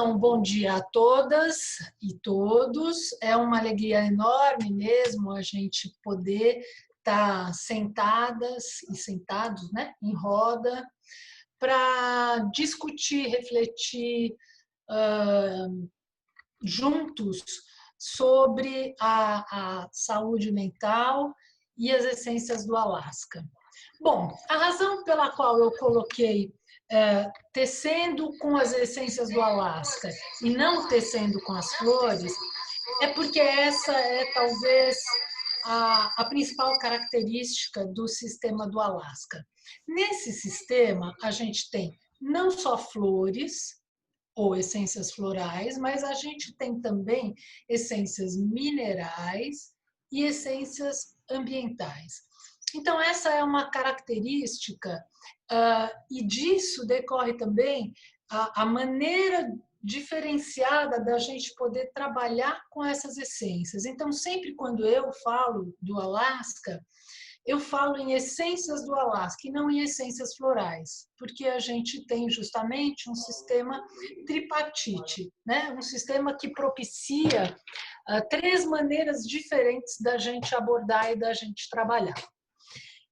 Então, bom dia a todas e todos. É uma alegria enorme mesmo a gente poder estar sentadas e sentados, né, em roda, para discutir, refletir juntos sobre a saúde mental e as essências do Alasca. Bom, a razão pela qual eu coloquei tecendo com as essências do Alasca e não tecendo com as flores é porque essa é talvez a principal característica do sistema do Alasca. Nesse sistema, a gente tem não só flores ou essências florais, mas a gente tem também essências minerais e essências ambientais. Então, essa é uma característica, e disso decorre também a maneira diferenciada da gente poder trabalhar com essas essências. Então, sempre quando eu falo do Alasca, eu falo em essências do Alasca e não em essências florais, porque a gente tem justamente um sistema tripartite, né? Um sistema que propicia três maneiras diferentes da gente abordar e da gente trabalhar.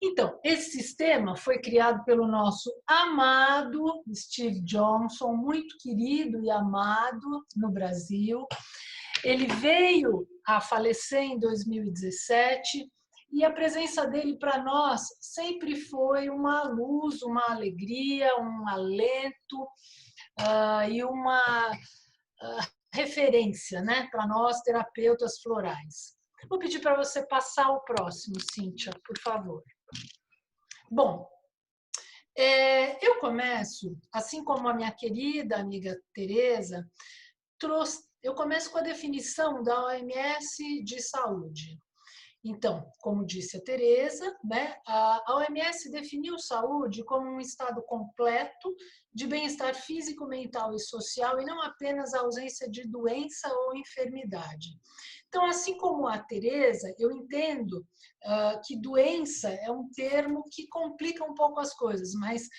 Então, esse sistema foi criado pelo nosso amado Steve Johnson, muito querido e amado no Brasil. Ele veio a falecer em 2017 e a presença dele para nós sempre foi uma luz, uma alegria, um alento e uma referência, né, para nós, terapeutas florais. Vou pedir para você passar o próximo, Cíntia, por favor. Bom, eu começo, assim como a minha querida amiga Tereza, eu começo com a definição da OMS de saúde. Então, como disse a Tereza, né, a OMS definiu saúde como um estado completo de bem-estar físico, mental e social, e não apenas a ausência de doença ou enfermidade. Então, assim como a Tereza, eu entendo que doença é um termo que complica um pouco as coisas, mas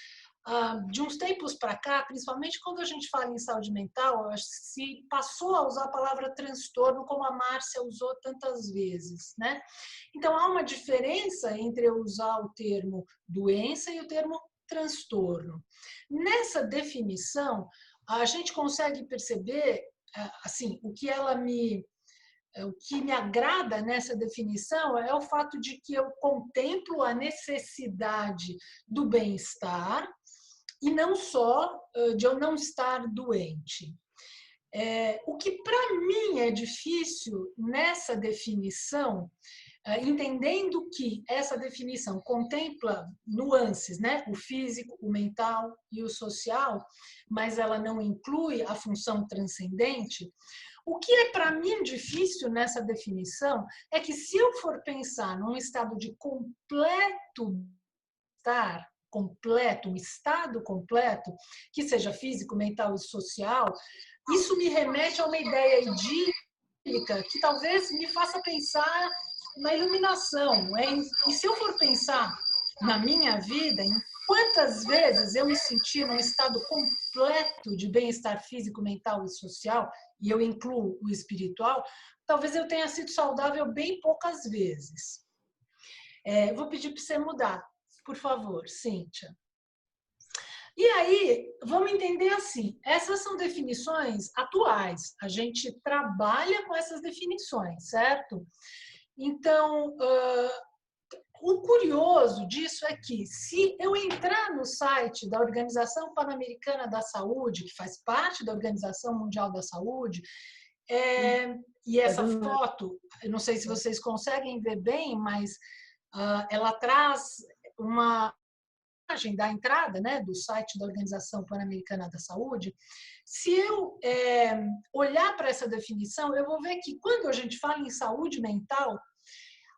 de uns tempos para cá, principalmente quando a gente fala em saúde mental, se passou a usar a palavra transtorno, como a Márcia usou tantas vezes, né? Então, há uma diferença entre eu usar o termo doença e o termo transtorno. Nessa definição, a gente consegue perceber, assim, o que me agrada nessa definição é o fato de que eu contemplo a necessidade do bem-estar e não só de eu não estar doente. O que para mim é difícil nessa definição, entendendo que essa definição contempla nuances, né? O físico, o mental e o social, mas ela não inclui a função transcendente. O que é para mim difícil nessa definição é que se eu for pensar num estado de completo estar completo, um estado completo, que seja físico, mental e social, isso me remete a uma ideia idílica que talvez me faça pensar na iluminação. E se eu for pensar na minha vida, em quantas vezes eu me senti num estado completo de bem-estar físico, mental e social, e eu incluo o espiritual, talvez eu tenha sido saudável bem poucas vezes. Vou pedir para você mudar, por favor, Cíntia. E aí, vamos entender assim, essas são definições atuais, a gente trabalha com essas definições, certo? Então, o curioso disso é que, se eu entrar no site da Organização Pan-Americana da Saúde, que faz parte da Organização Mundial da Saúde, e essa foto, eu não sei se vocês conseguem ver bem, mas ela traz uma imagem da entrada, né, do site da Organização Pan-Americana da Saúde. Se eu olhar para essa definição, eu vou ver que quando a gente fala em saúde mental,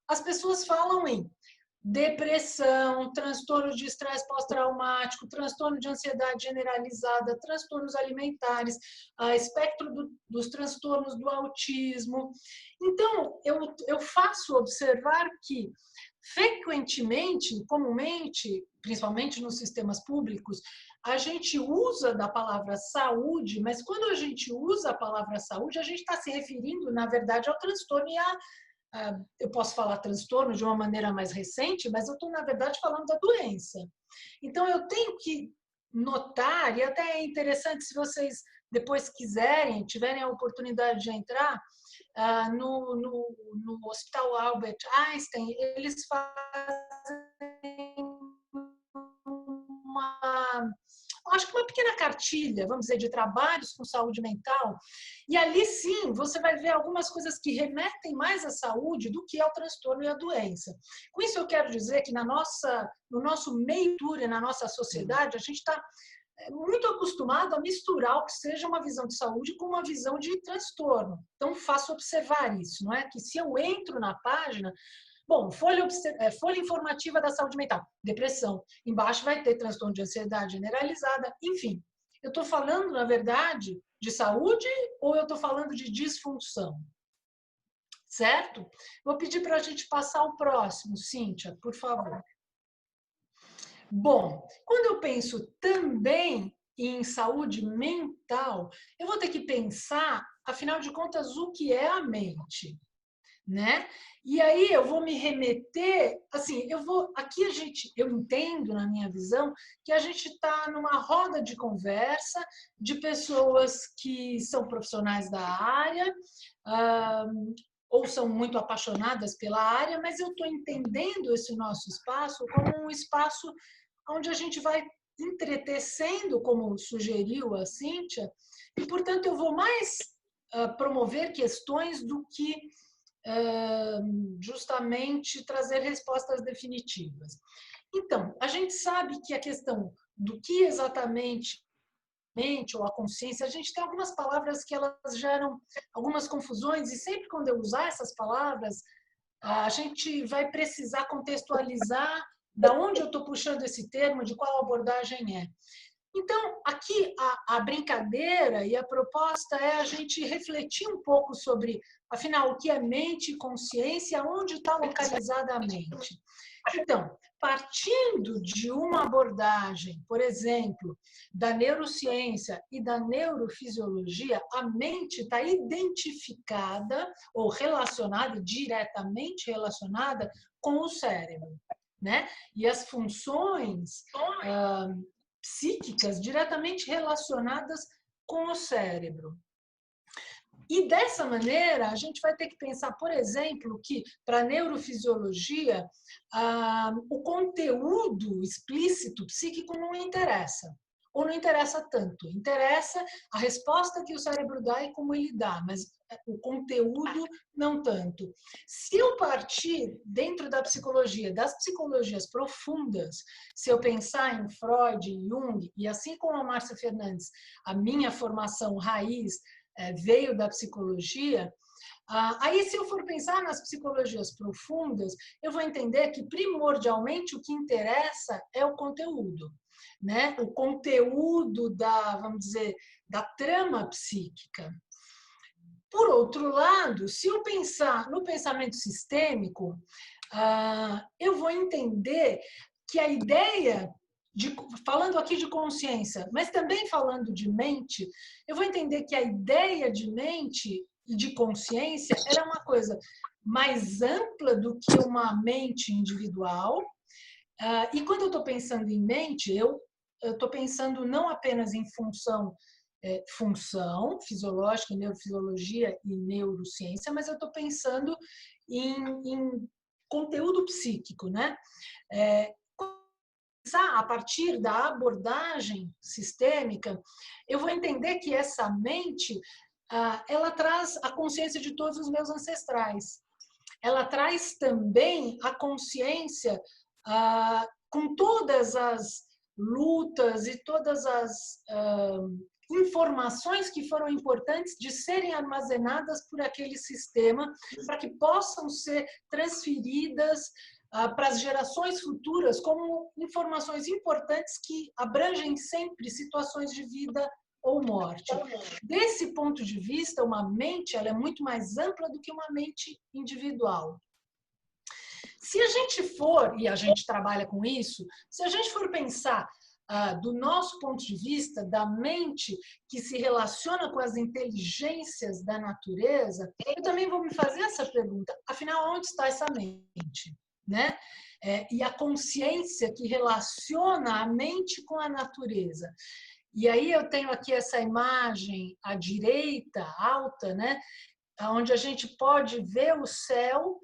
as pessoas falam em depressão, transtorno de estresse pós-traumático, transtorno de ansiedade generalizada, transtornos alimentares, espectro dos transtornos do autismo. Então, eu faço observar que frequentemente, comumente, principalmente nos sistemas públicos, a gente usa da palavra saúde, mas quando a gente usa a palavra saúde, a gente está se referindo, na verdade, ao transtorno e eu posso falar transtorno de uma maneira mais recente, mas eu estou, na verdade, falando da doença. Então, eu tenho que notar, e até é interessante se vocês depois quiserem, tiverem a oportunidade de entrar, no Hospital Albert Einstein, eles fazem acho que uma pequena cartilha, vamos dizer, de trabalhos com saúde mental, e ali sim você vai ver algumas coisas que remetem mais à saúde do que ao transtorno e à doença. Com isso eu quero dizer que no nosso meio, na nossa sociedade, a gente está muito acostumado a misturar o que seja uma visão de saúde com uma visão de transtorno. Então, faço observar isso, não é? Que se eu entro na página, bom, folha informativa da saúde mental, depressão. Embaixo vai ter transtorno de ansiedade generalizada, enfim. Eu estou falando, na verdade, de saúde ou eu estou falando de disfunção? Certo? Vou pedir para a gente passar o próximo, Cíntia, por favor. Bom, quando eu penso também em saúde mental, eu vou ter que pensar, afinal de contas, o que é a mente, né? E aí eu vou me remeter, assim, eu entendo na minha visão que a gente está numa roda de conversa de pessoas que são profissionais da área, ou são muito apaixonadas pela área, mas eu estou entendendo esse nosso espaço como um espaço onde a gente vai entretecendo, como sugeriu a Cíntia, e, portanto, eu vou mais promover questões do que justamente trazer respostas definitivas. Então, a gente sabe que a questão do que exatamente ou a consciência, a gente tem algumas palavras que elas geram algumas confusões e sempre quando eu usar essas palavras, a gente vai precisar contextualizar da onde eu estou puxando esse termo, de qual abordagem é. Então, aqui a brincadeira e a proposta é a gente refletir um pouco sobre, afinal, o que é mente e consciência, onde está localizada a mente. Então, partindo de uma abordagem, por exemplo, da neurociência e da neurofisiologia, a mente está identificada ou relacionada, diretamente relacionada com o cérebro, né? E as funções psíquicas diretamente relacionadas com o cérebro. E dessa maneira, a gente vai ter que pensar, por exemplo, que para a neurofisiologia, o conteúdo explícito psíquico não interessa, ou não interessa tanto. Interessa a resposta que o cérebro dá e como ele dá, mas o conteúdo não tanto. Se eu partir dentro da psicologia, das psicologias profundas, se eu pensar em Freud, Jung, e assim como a Márcia Fernandes, a minha formação raiz veio da psicologia, aí se eu for pensar nas psicologias profundas, eu vou entender que primordialmente o que interessa é o conteúdo, né? O conteúdo vamos dizer, da trama psíquica. Por outro lado, se eu pensar no pensamento sistêmico, eu vou entender que a ideia falando aqui de consciência, mas também falando de mente, eu vou entender que a ideia de mente e de consciência era uma coisa mais ampla do que uma mente individual. E quando eu estou pensando em mente, eu estou pensando não apenas em função fisiológica, neurofisiologia e neurociência, mas eu estou pensando em conteúdo psíquico, né? A partir da abordagem sistêmica, eu vou entender que essa mente, ela traz a consciência de todos os meus ancestrais. Ela traz também a consciência com todas as lutas e todas as informações que foram importantes de serem armazenadas por aquele sistema para que possam ser transferidas para as gerações futuras como informações importantes que abrangem sempre situações de vida ou morte. Desse ponto de vista, uma mente ela é muito mais ampla do que uma mente individual. Se a gente for, e a gente trabalha com isso, se a gente for pensar do nosso ponto de vista, da mente que se relaciona com as inteligências da natureza, eu também vou me fazer essa pergunta, afinal, onde está essa mente? Né? E a consciência que relaciona a mente com a natureza. E aí eu tenho aqui essa imagem à direita, alta, né? Onde a gente pode ver o céu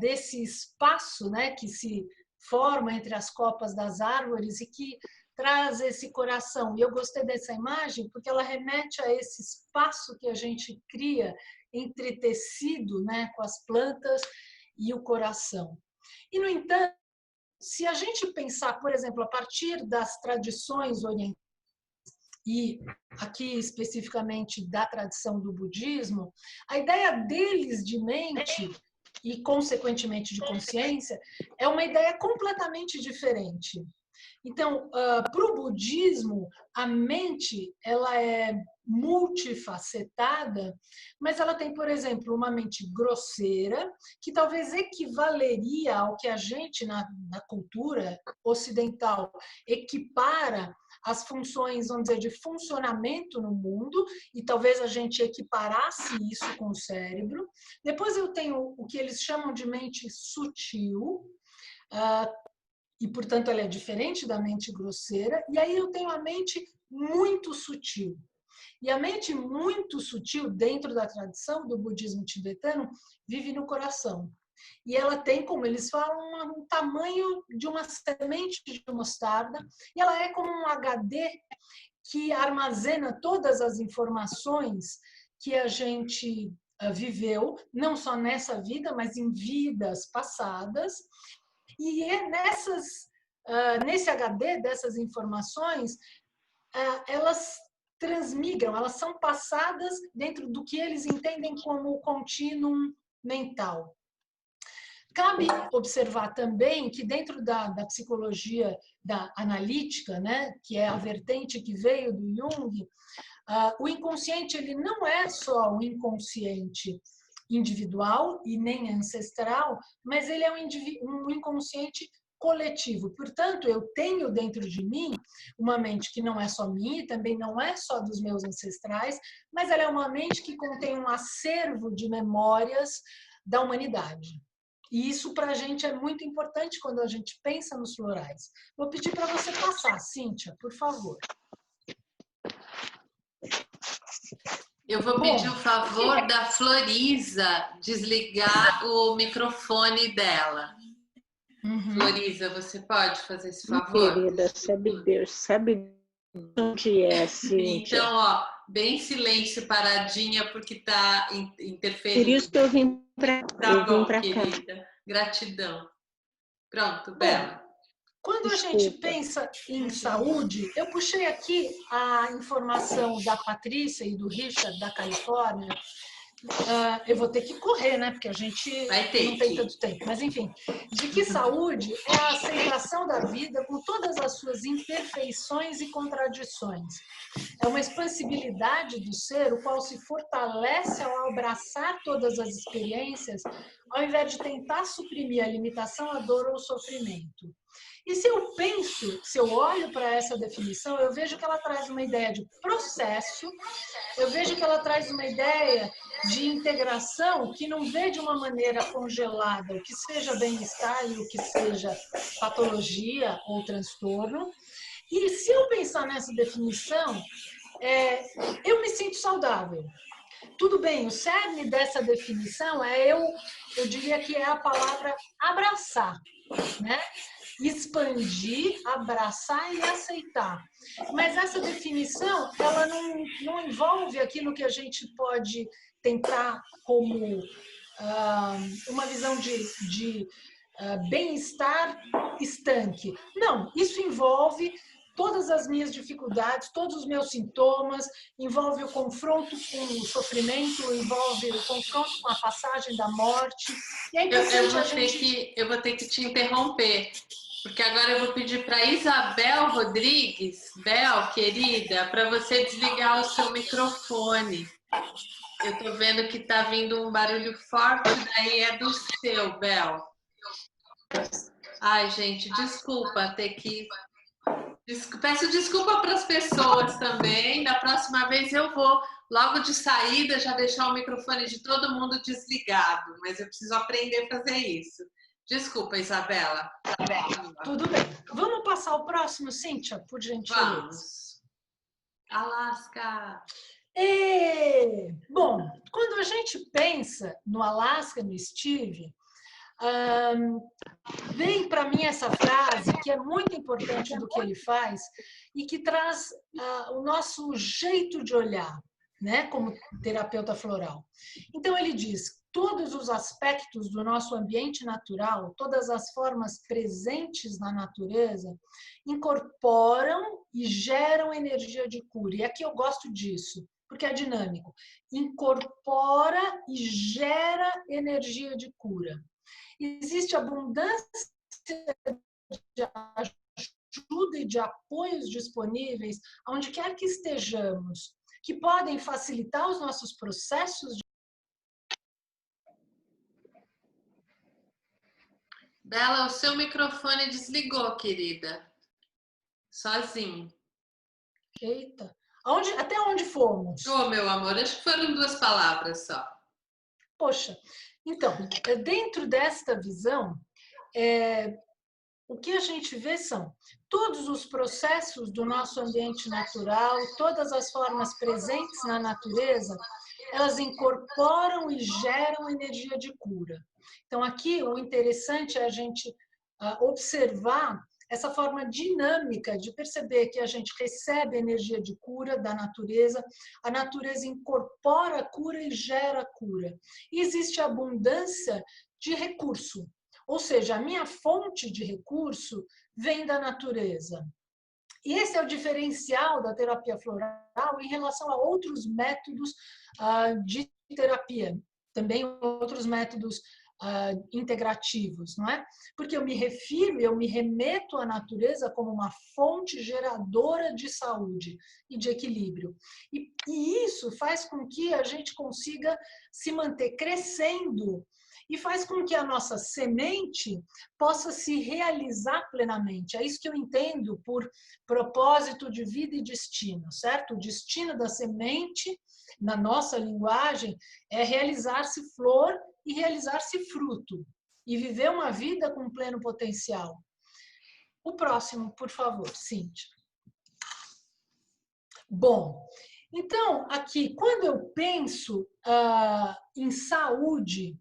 desse espaço, né, que se forma entre as copas das árvores e que traz esse coração. E eu gostei dessa imagem porque ela remete a esse espaço que a gente cria entre tecido, né, com as plantas e o coração. E, no entanto, se a gente pensar, por exemplo, a partir das tradições orientais, e aqui especificamente da tradição do budismo, a ideia deles de mente e, consequentemente, de consciência, é uma ideia completamente diferente. Então, para o budismo, a mente ela é multifacetada, mas ela tem, por exemplo, uma mente grosseira, que talvez equivaleria ao que a gente, na cultura ocidental, equipara as funções, vamos dizer, de funcionamento no mundo, e talvez a gente equiparasse isso com o cérebro. Depois eu tenho o que eles chamam de mente sutil, e, portanto, ela é diferente da mente grosseira. E aí eu tenho a mente muito sutil. E a mente muito sutil, dentro da tradição do budismo tibetano, vive no coração. E ela tem, como eles falam, um tamanho de uma semente de mostarda, e ela é como um HD que armazena todas as informações que a gente viveu, não só nessa vida, mas em vidas passadas. E é nesse HD dessas informações, elas transmigram, elas são passadas dentro do que eles entendem como contínuo mental. Cabe observar também que dentro da psicologia da analítica, né, que é a vertente que veio do Jung, o inconsciente ele não é só um inconsciente individual e nem ancestral, mas ele é um inconsciente coletivo. Portanto, eu tenho dentro de mim uma mente que não é só minha e também não é só dos meus ancestrais, mas ela é uma mente que contém um acervo de memórias da humanidade. E isso para a gente é muito importante quando a gente pensa nos florais. Vou pedir para você passar, Cíntia, por favor. Eu vou pedir o favor da Florisa desligar o microfone dela. Florisa, você pode fazer esse favor? Querida, sabe Deus, sabe onde é, Cíntia? Então, ó, bem silêncio, paradinha, porque está interferindo. Por isso que eu vim para cá. Querida. Gratidão. Pronto, Bela. Quando a gente pensa em saúde, eu puxei aqui a informação da Patrícia e do Richard, da Califórnia. Eu vou ter que correr, né? Porque a gente não tem tanto tempo. Mas, enfim, de que saúde é a aceitação da vida com todas as suas imperfeições e contradições. É uma expansibilidade do ser, o qual se fortalece ao abraçar todas as experiências, ao invés de tentar suprimir a limitação, a dor ou o sofrimento. E se eu penso, se eu olho para essa definição, eu vejo que ela traz uma ideia de processo, eu vejo que ela traz uma ideia de integração que não vê de uma maneira congelada o que seja bem-estar e o que seja patologia ou transtorno. E se eu pensar nessa definição, eu me sinto saudável. Tudo bem, o cerne dessa definição eu diria que é a palavra abraçar, né? Expandir, abraçar e aceitar. Mas essa definição, ela não envolve aquilo que a gente pode tentar como uma visão de bem-estar estanque. Não, isso envolve todas as minhas dificuldades, todos os meus sintomas, envolve o confronto com o sofrimento, envolve o confronto com a passagem da morte. E é importante eu vou ter que te interromper, porque agora eu vou pedir para Isabel Rodrigues, Bel, querida, para você desligar o seu microfone. Eu estou vendo que está vindo um barulho forte, daí é do seu, Bel. Ai, gente, desculpa ter que... Peço desculpa para as pessoas também. Da próxima vez eu vou, logo de saída, já deixar o microfone de todo mundo desligado. Mas eu preciso aprender a fazer isso. Desculpa, Isabela. Tudo bem. Vamos passar o próximo, Cíntia, por gentileza. Vamos. Alasca. Bom, quando a gente pensa no Alasca, no Steve, vem para mim essa frase que é muito importante do que ele faz e que traz o nosso jeito de olhar, né, como terapeuta floral. Então ele diz: todos os aspectos do nosso ambiente natural, todas as formas presentes na natureza, incorporam e geram energia de cura. E aqui eu gosto disso, porque é dinâmico. Incorpora e gera energia de cura. Existe abundância de ajuda e de apoios disponíveis onde quer que estejamos, que podem facilitar os nossos processos de... Bela, o seu microfone desligou, querida. Sozinho. Eita. Até onde fomos? Oh, meu amor, acho que foram 2 palavras só. Poxa, então, dentro desta visão, o que a gente vê são todos os processos do nosso ambiente natural, todas as formas presentes na natureza, elas incorporam e geram energia de cura. Então, aqui, o interessante é a gente observar essa forma dinâmica de perceber que a gente recebe energia de cura da natureza, a natureza incorpora a cura e gera cura. E existe abundância de recurso, ou seja, a minha fonte de recurso vem da natureza. E esse é o diferencial da terapia floral em relação a outros métodos de terapia, também outros métodos integrativos, não é? Porque eu me remeto à natureza como uma fonte geradora de saúde e de equilíbrio. E isso faz com que a gente consiga se manter crescendo e faz com que a nossa semente possa se realizar plenamente. É isso que eu entendo por propósito de vida e destino, certo? O destino da semente, na nossa linguagem, é realizar-se flor e realizar-se fruto, e viver uma vida com pleno potencial. O próximo, por favor, Cíntia. Bom, então, aqui, quando eu penso em saúde,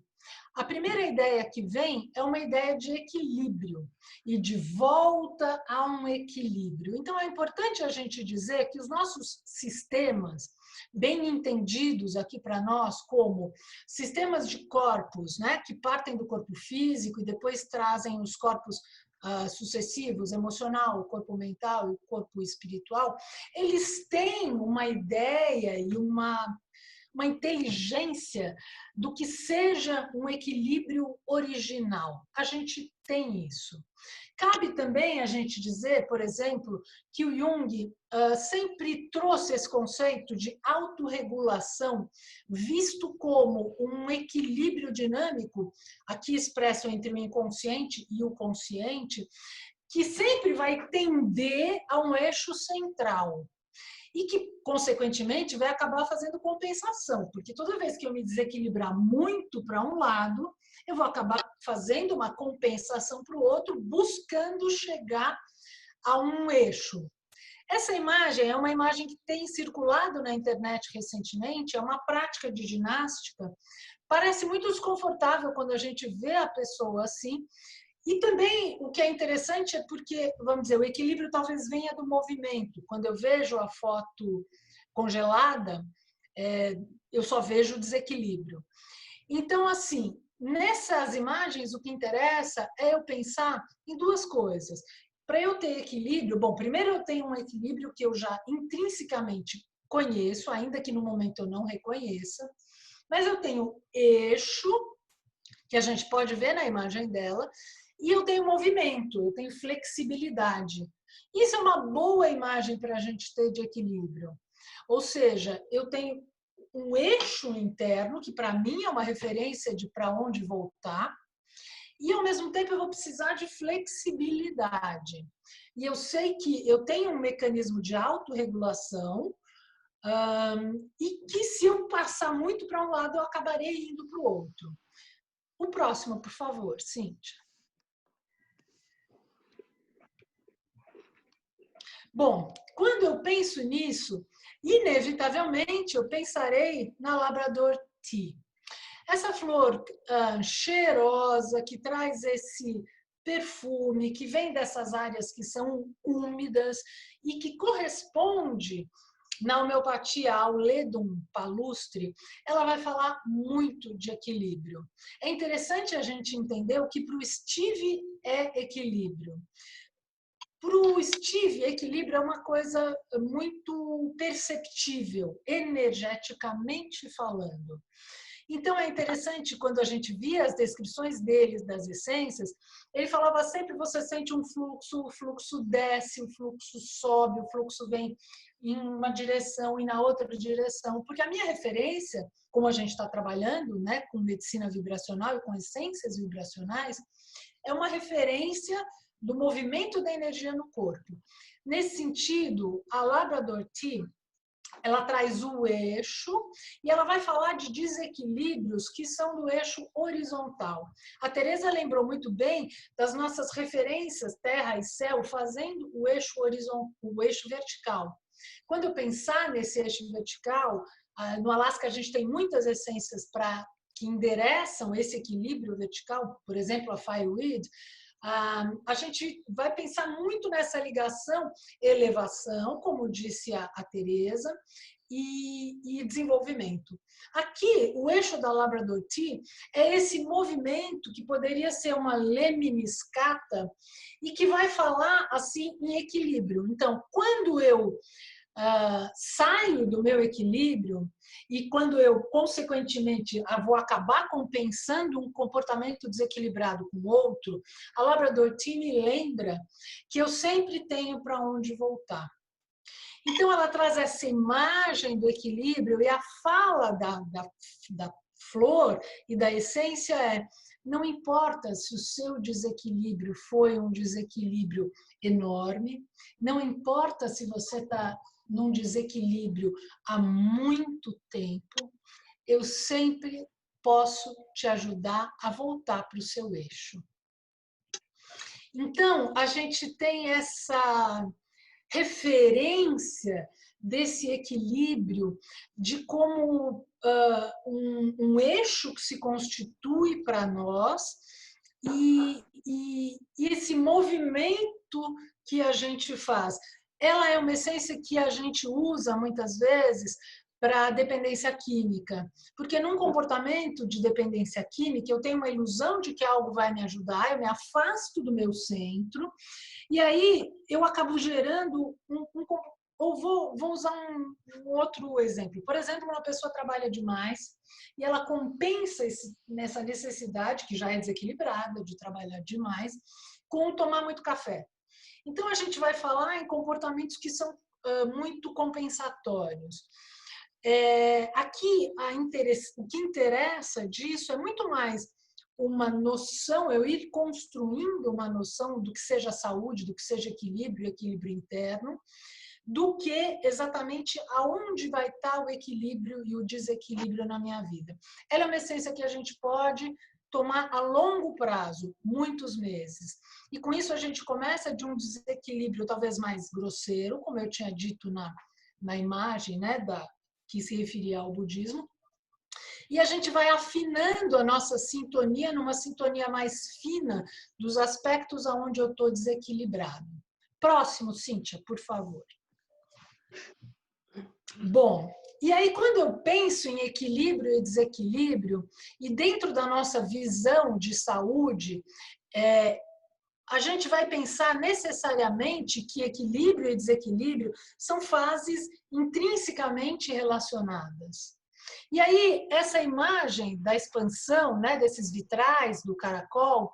a primeira ideia que vem é uma ideia de equilíbrio e de volta a um equilíbrio. Então, é importante a gente dizer que os nossos sistemas, bem entendidos aqui para nós como sistemas de corpos, né, que partem do corpo físico e depois trazem os corpos sucessivos, emocional, o corpo mental e o corpo espiritual, eles têm uma ideia e uma inteligência do que seja um equilíbrio original. A gente tem isso. Cabe também a gente dizer, por exemplo, que o Jung sempre trouxe esse conceito de autorregulação, visto como um equilíbrio dinâmico, aqui expresso entre o inconsciente e o consciente, que sempre vai tender a um eixo central. E que, consequentemente, vai acabar fazendo compensação, porque toda vez que eu me desequilibrar muito para um lado, eu vou acabar fazendo uma compensação para o outro, buscando chegar a um eixo. Essa imagem é uma imagem que tem circulado na internet recentemente, é uma prática de ginástica. Parece muito desconfortável quando a gente vê a pessoa assim. E também o que é interessante é porque, vamos dizer, o equilíbrio talvez venha do movimento. Quando eu vejo a foto congelada, eu só vejo o desequilíbrio. Então, assim, nessas imagens, o que interessa é eu pensar em 2 coisas. Para eu ter equilíbrio, bom, primeiro eu tenho um equilíbrio que eu já intrinsecamente conheço, ainda que no momento eu não reconheça, mas eu tenho eixo, que a gente pode ver na imagem dela, e eu tenho movimento, eu tenho flexibilidade. Isso é uma boa imagem para a gente ter de equilíbrio. Ou seja, eu tenho um eixo interno, que para mim é uma referência de para onde voltar, e ao mesmo tempo eu vou precisar de flexibilidade. E eu sei que eu tenho um mecanismo de autorregulação, e que se eu passar muito para um lado, eu acabarei indo para o outro. O próximo, por favor, Cíntia. Bom, quando eu penso nisso, inevitavelmente eu pensarei na Labrador Tea. Essa flor cheirosa, que traz esse perfume, que vem dessas áreas que são úmidas e que corresponde na homeopatia ao Ledum palustre, ela vai falar muito de equilíbrio. É interessante a gente entender o que para o Steve é equilíbrio. Para o Steve, equilíbrio é uma coisa muito perceptível, energeticamente falando. Então, é interessante, quando a gente via as descrições deles, das essências, ele falava sempre, você sente um fluxo, o fluxo desce, o fluxo sobe, o fluxo vem em uma direção e na outra direção. Porque a minha referência, como a gente está trabalhando, né, com medicina vibracional e com essências vibracionais, é uma referência do movimento da energia no corpo. Nesse sentido, a Labrador Tea, ela traz o eixo e ela vai falar de desequilíbrios que são do eixo horizontal. A Teresa lembrou muito bem das nossas referências terra e céu fazendo o eixo horizontal, o eixo vertical. Quando eu pensar nesse eixo vertical, no Alasca a gente tem muitas essências que endereçam esse equilíbrio vertical, por exemplo, a Fireweed. A gente vai pensar muito nessa ligação elevação, como disse a Teresa, e desenvolvimento. Aqui, o eixo da Labrador Tea é esse movimento que poderia ser uma lemniscata e que vai falar assim em equilíbrio. Então, quando eu saio do meu equilíbrio e quando eu, consequentemente, vou acabar compensando um comportamento desequilibrado com outro, a Labrador Tea me lembra que eu sempre tenho para onde voltar. Então, ela traz essa imagem do equilíbrio e a fala da flor e da essência é: não importa se o seu desequilíbrio foi um desequilíbrio enorme, não importa se você está num desequilíbrio há muito tempo, eu sempre posso te ajudar a voltar para o seu eixo. Então, a gente tem essa referência desse equilíbrio, de como um eixo que se constitui para nós e esse movimento que a gente faz. Ela é uma essência que a gente usa muitas vezes para dependência química, porque num comportamento de dependência química eu tenho uma ilusão de que algo vai me ajudar, eu me afasto do meu centro e aí eu acabo gerando ou vou usar um outro exemplo. Por exemplo, uma pessoa trabalha demais e ela compensa nessa necessidade, que já é desequilibrada, de trabalhar demais, com tomar muito café. Então, a gente vai falar em comportamentos que são muito compensatórios. Aqui, o que interessa disso é muito mais uma noção, eu ir construindo uma noção do que seja saúde, do que seja equilíbrio interno, do que exatamente aonde vai estar o equilíbrio e o desequilíbrio na minha vida. Ela é uma essência que a gente pode tomar a longo prazo, muitos meses. E com isso a gente começa de um desequilíbrio talvez mais grosseiro, como eu tinha dito na imagem, né, que se referia ao budismo, e a gente vai afinando a nossa sintonia numa sintonia mais fina dos aspectos aonde eu estou desequilibrado. Próximo, Cíntia, por favor. Bom, e aí quando eu penso em equilíbrio e desequilíbrio, e dentro da nossa visão de saúde, a gente vai pensar necessariamente que equilíbrio e desequilíbrio são fases intrinsecamente relacionadas. E aí, essa imagem da expansão, né, desses vitrais do caracol,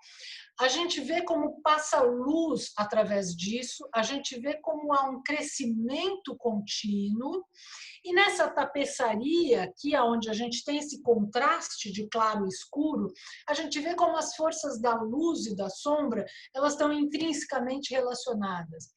a gente vê como passa luz através disso, a gente vê como há um crescimento contínuo, e nessa tapeçaria aqui, onde a gente tem esse contraste de claro e escuro, a gente vê como as forças da luz e da sombra, elas estão intrinsecamente relacionadas.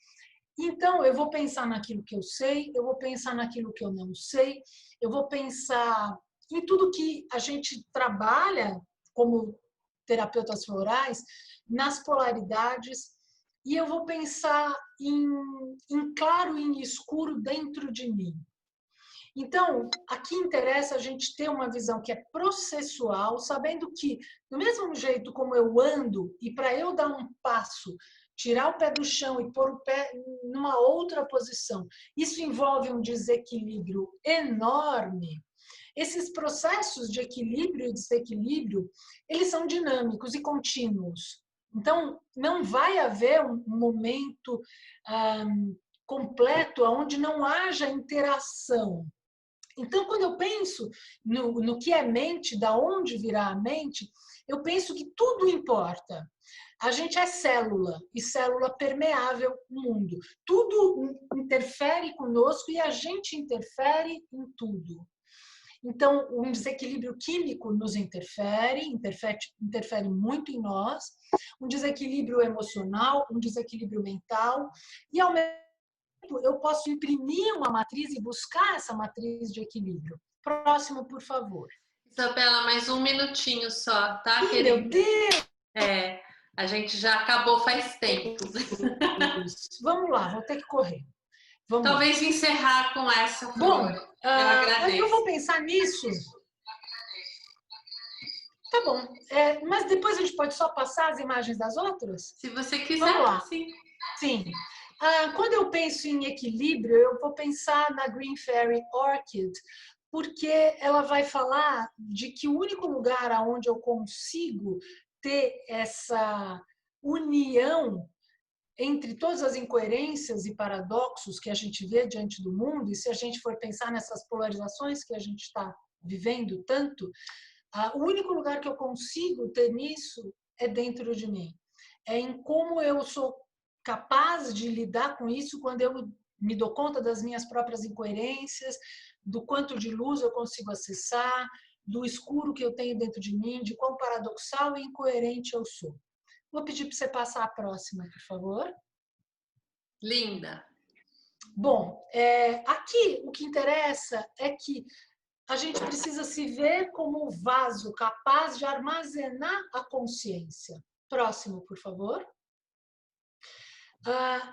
Então, eu vou pensar naquilo que eu sei, eu vou pensar naquilo que eu não sei, eu vou pensar em tudo que a gente trabalha como terapeutas florais, nas polaridades, e eu vou pensar em claro e em escuro dentro de mim. Então, aqui interessa a gente ter uma visão que é processual, sabendo que, do mesmo jeito como eu ando, e para eu dar um passo, tirar o pé do chão e pôr o pé numa outra posição, isso envolve um desequilíbrio enorme. Esses processos de equilíbrio e desequilíbrio, eles são dinâmicos e contínuos. Então, não vai haver um momento completo onde não haja interação. Então, quando eu penso no que é mente, da onde virá a mente, eu penso que tudo importa. A gente é célula, e célula permeável no mundo. Tudo interfere conosco e a gente interfere em tudo. Então, um desequilíbrio químico nos interfere muito em nós, um desequilíbrio emocional, um desequilíbrio mental, e ao mesmo tempo eu posso imprimir uma matriz e buscar essa matriz de equilíbrio. Próximo, por favor. Isabela, mais um minutinho só, tá, Ih, querida? meu Deus! A gente já acabou faz tempo. Vamos lá, vou ter que correr. Vamos Talvez lá. encerrar com essa Bom, flor. Eu agradeço. eu vou pensar nisso. Tá bom. Mas depois a gente pode só passar as imagens das outras? Se você quiser, vamos lá. sim. Sim. Quando eu penso em equilíbrio, eu vou pensar na Green Fairy Orchid, porque ela vai falar de que o único lugar onde eu consigo ter essa união entre todas as incoerências e paradoxos que a gente vê diante do mundo, e se a gente for pensar nessas polarizações que a gente está vivendo tanto, o único lugar que eu consigo ter nisso é dentro de mim. É em como eu sou capaz de lidar com isso quando eu me dou conta das minhas próprias incoerências, do quanto de luz eu consigo acessar, do escuro que eu tenho dentro de mim, de quão paradoxal e incoerente eu sou. Vou pedir para você passar a próxima, por favor. Linda. Bom, aqui o que interessa é que a gente precisa se ver como um vaso capaz de armazenar a consciência. Próximo, por favor.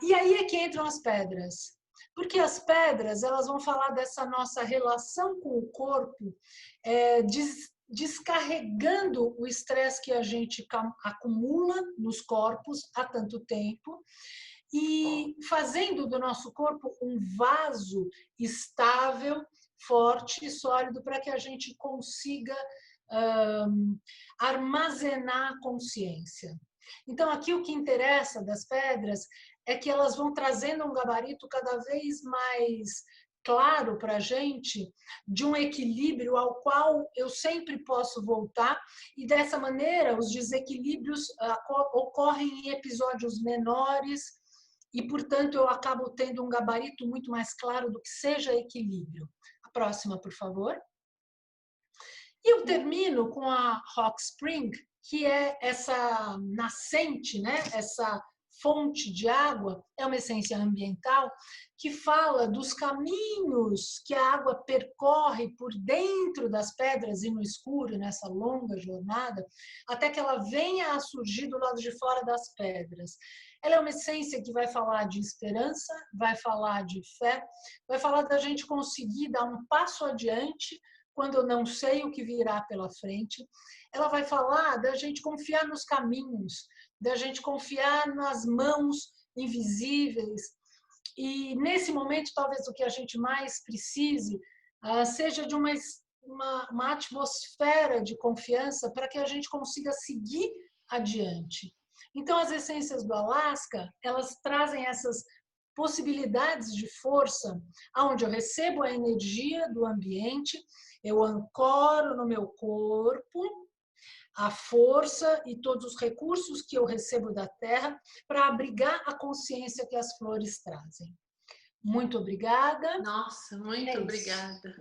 E aí é que entram as pedras. Porque as pedras, elas vão falar dessa nossa relação com o corpo, descarregando o estresse que a gente acumula nos corpos há tanto tempo e fazendo do nosso corpo um vaso estável, forte e sólido para que a gente consiga armazenar a consciência. Então, aqui o que interessa das pedras é que elas vão trazendo um gabarito cada vez mais claro para a gente, de um equilíbrio ao qual eu sempre posso voltar, e dessa maneira os desequilíbrios ocorrem em episódios menores, e, portanto, eu acabo tendo um gabarito muito mais claro do que seja equilíbrio. A próxima, por favor. E eu termino com a Rock Spring, que é essa nascente, né? Essa fonte de água, é uma essência ambiental, que fala dos caminhos que a água percorre por dentro das pedras e no escuro, nessa longa jornada, até que ela venha a surgir do lado de fora das pedras. Ela é uma essência que vai falar de esperança, vai falar de fé, vai falar da gente conseguir dar um passo adiante quando eu não sei o que virá pela frente. Ela vai falar da gente confiar nos caminhos, da gente confiar nas mãos invisíveis. E nesse momento, talvez o que a gente mais precise seja de uma atmosfera de confiança para que a gente consiga seguir adiante. Então, as essências do Alasca, elas trazem essas possibilidades de força, onde eu recebo a energia do ambiente, eu ancoro no meu corpo a força e todos os recursos que eu recebo da terra para abrigar a consciência que as flores trazem. Muito obrigada. Nossa, muito obrigada.